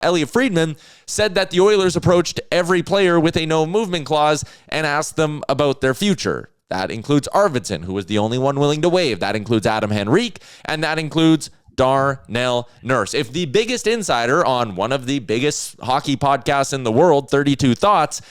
Elliot Friedman said that the Oilers approached every player with a no movement clause and asked them about their future. That includes Arvidsson, who was the only one willing to waive. That includes Adam Henrique, and that includes Darnell Nurse. If the biggest insider on one of the biggest hockey podcasts in the world, 32 Thoughts,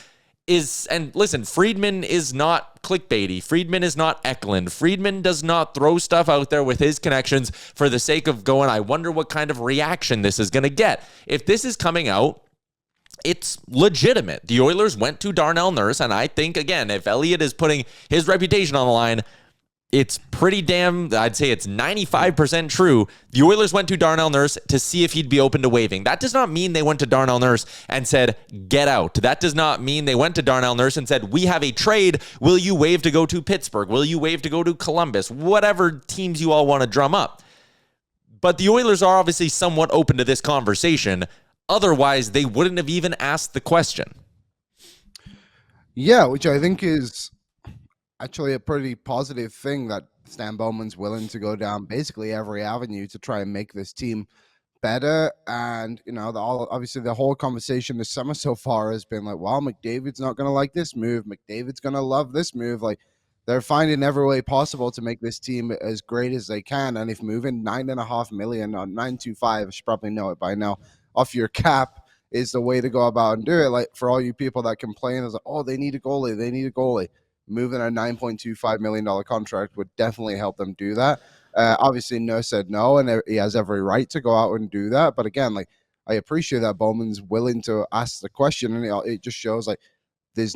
is, and listen, Friedman is not clickbaity. Friedman is not Eklund. Friedman does not throw stuff out there with his connections for the sake of going, I wonder what kind of reaction this is going to get. If this is coming out, it's legitimate. The Oilers went to Darnell Nurse, and I think, again, if Elliott is putting his reputation on the line, it's pretty damn, I'd say it's 95% true. The Oilers went to Darnell Nurse to see if he'd be open to waiving. That does not mean they went to Darnell Nurse and said, get out. That does not mean they went to Darnell Nurse and said, we have a trade. Will you waive to go to Pittsburgh? Will you waive to go to Columbus? Whatever teams you all want to drum up. But the Oilers are obviously somewhat open to this conversation. Otherwise, they wouldn't have even asked the question. Yeah, which I think is actually a pretty positive thing that Stan Bowman's willing to go down basically every avenue to try and make this team better. And, you know, obviously the whole conversation this summer so far has been like, well, McDavid's not going to like this move. McDavid's going to love this move. Like, they're finding every way possible to make this team as great as they can. And if moving $9.5 million on 925, I should probably know it by now, off your cap is the way to go about and do it. Like, for all you people that complain, is like, oh, they need a goalie. Moving a $9.25 million contract would definitely help them do that. Obviously, Nurse said no, and he has every right to go out and do that. But again, like, I appreciate that Bowman's willing to ask the question, and it just shows like he has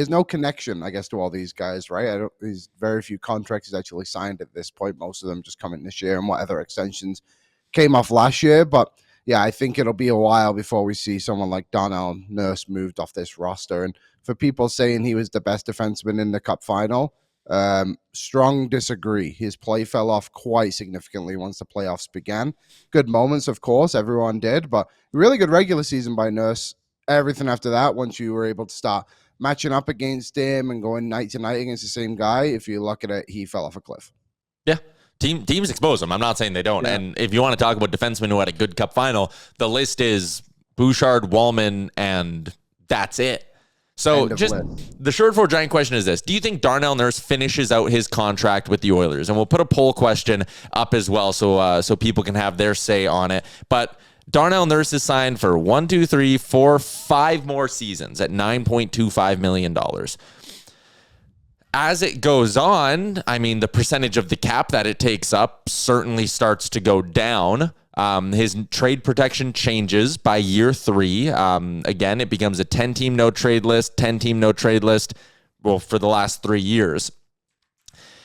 no connection, I guess, to all these guys, right? There's very few contracts he's actually signed at this point. Most of them just coming this year, and what other extensions came off last year. But yeah, I think it'll be a while before we see someone like Darnell Nurse moved off this roster. And for people saying he was the best defenseman in the Cup final, strong disagree. His play fell off quite significantly once the playoffs began. Good moments, of course, everyone did, but really good regular season by Nurse. Everything after that, once you were able to start matching up against him and going night to night against the same guy, if you look at it, he fell off a cliff. Yeah. Teams expose them. I'm not saying they don't. Yeah. And if you want to talk about defensemen who had a good Cup final, the list is Bouchard, Wallman, and that's it. So just the short for giant question is this. Do you think Darnell Nurse finishes out his contract with the Oilers? And we'll put a poll question up as well so people can have their say on it. But Darnell Nurse is signed for 5 more seasons at $9.25 million. As it goes on, I mean, the percentage of the cap that it takes up certainly starts to go down. His trade protection changes by year 3. Again, it becomes a 10-team no-trade list, 10-team no-trade list, well, for the last 3 years.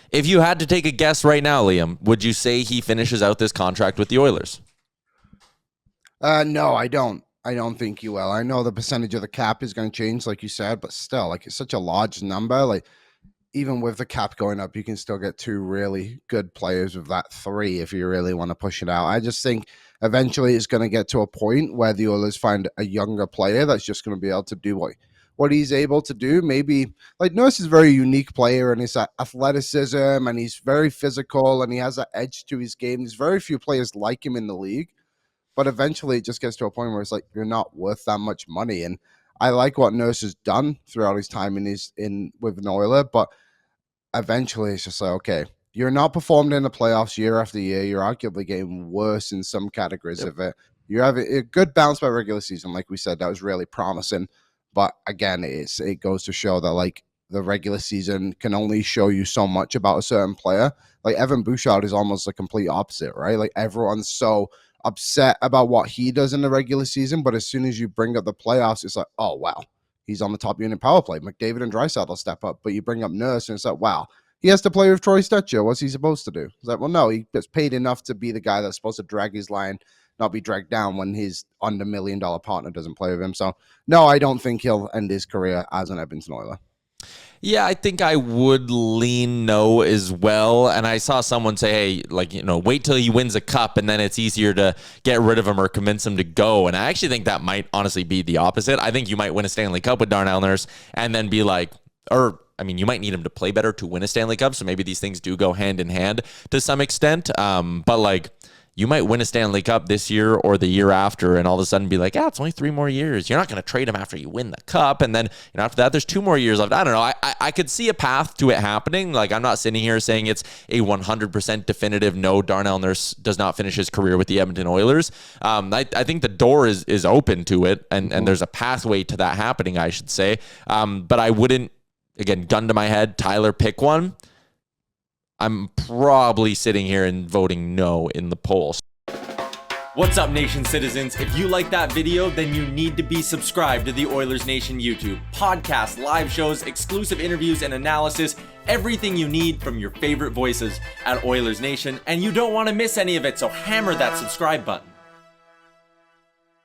If you had to take a guess right now, Liam, would you say he finishes out this contract with the Oilers? No, I don't. I don't think he will. I know the percentage of the cap is going to change, like you said, but still, like, it's such a large number. Like, even with the cap going up, you can still get 2 really good players with that 3 if you really want to push it out. I just think eventually it's going to get to a point where the Oilers find a younger player that's just going to be able to do what he's able to do. Maybe, like, Nurse is a very unique player, and his athleticism, and he's very physical, and he has that edge to his game. There's very few players like him in the league, but eventually it just gets to a point where it's like, you're not worth that much money. And I like what Nurse has done throughout his time with an Oiler, but eventually it's just like, okay, you're not performing in the playoffs year after year. You're arguably getting worse in some categories of it. You're having a good bounce by regular season. Like we said, that was really promising. But again, it goes to show that, like, the regular season can only show you so much about a certain player. Like, Evan Bouchard is almost the complete opposite, right? Like, everyone's so upset about what he does in the regular season, but as soon as you bring up the playoffs, it's like, oh, wow, he's on the top unit power play. McDavid and Draisaitl step up, but you bring up Nurse, and it's like, wow, he has to play with Troy Stecher. What's he supposed to do? It's like, well, no, he gets paid enough to be the guy that's supposed to drag his line, not be dragged down when his under $1 million partner doesn't play with him. So, no, I don't think he'll end his career as an Edmonton Oiler. Yeah, I think I would lean no as well. And I saw someone say, hey, like, you know, wait till he wins a cup and then it's easier to get rid of him or convince him to go. And I actually think that might honestly be the opposite. I think you might win a Stanley Cup with Darnell Nurse and then be like, you might need him to play better to win a Stanley Cup. So maybe these things do go hand in hand to some extent. But like, you might win a Stanley Cup this year or the year after, and all of a sudden be like, it's only 3 more years. You're not going to trade him after you win the cup. And then after that, there's 2 more years left. I don't know. I could see a path to it happening. Like, I'm not sitting here saying it's a 100% definitive no, Darnell Nurse does not finish his career with the Edmonton Oilers. I think the door is open to it, and there's a pathway to that happening, I should say. But I wouldn't, again, gun to my head, Tyler, pick one. I'm probably sitting here and voting no in the polls. What's up, Nation citizens? If you like that video, then you need to be subscribed to the Oilers Nation YouTube. Podcasts, live shows, exclusive interviews, and analysis. Everything you need from your favorite voices at Oilers Nation. And you don't want to miss any of it, so hammer that subscribe button.